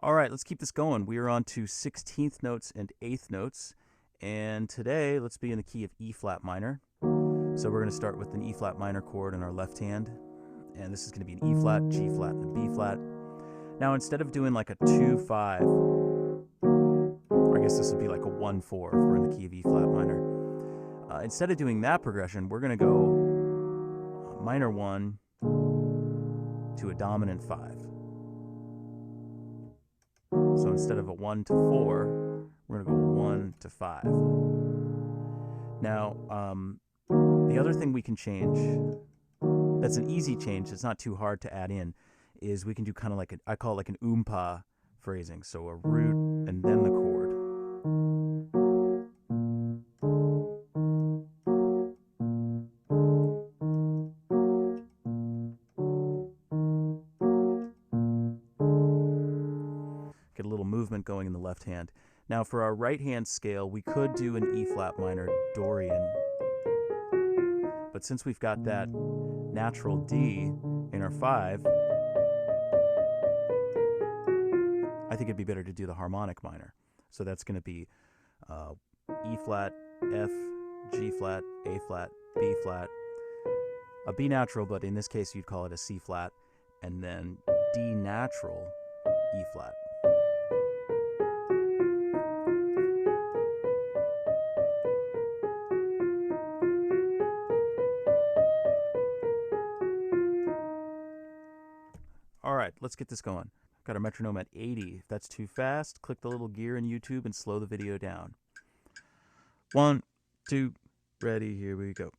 All right, let's keep this going. We are on to 16th notes and 8th notes. And today, let's be in the key of E flat minor. So we're going to start with an E flat minor chord in our left hand. And this is going to be an E flat, G flat, and a B flat. Now, instead of doing like a 2-5, or I guess this would be like a 1-4 if we're in the key of E flat minor. Instead of doing that progression, we're going to go minor 1 to a dominant 5. So instead of a 1 to 4, we're going to go 1 to 5. Now, the other thing we can change, that's an easy change, it's not too hard to add in, is we can do kind of like, I call it like an oompa phrasing. So a root and then the chord. Get a little movement going in the left hand. Now for our right hand scale, we could do an E flat minor Dorian. But since we've got that natural D in our 5, I think it'd be better to do the harmonic minor. So that's going to be E flat, F, G flat, A flat, B flat, a B natural, but in this case you'd call it a C flat, and then D natural, E flat. All right, let's get this going. Got a metronome at 80. If that's too fast, click the little gear in YouTube and slow the video down. 1, 2, ready, here we go.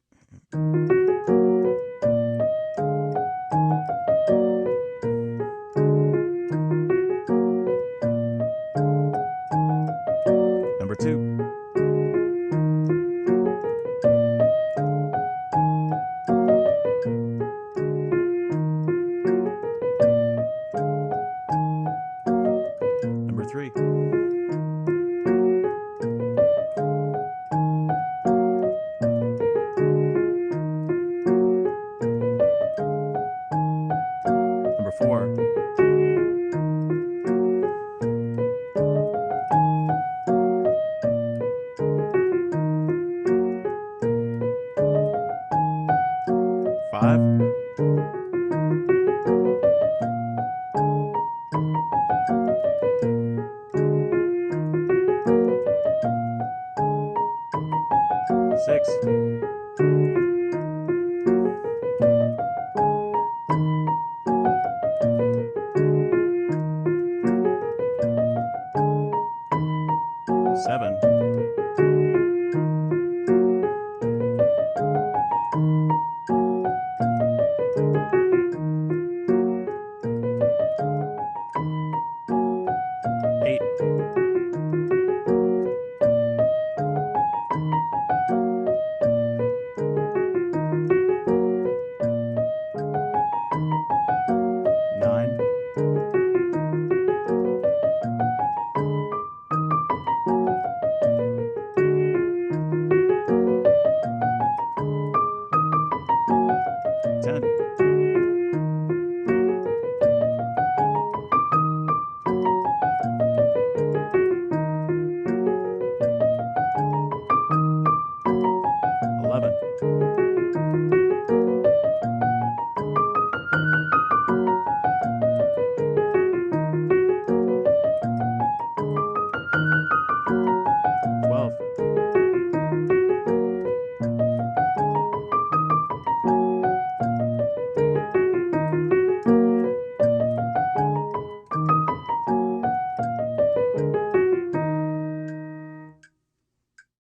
Number 2. Number 3. Number 4. Five. 6. 7.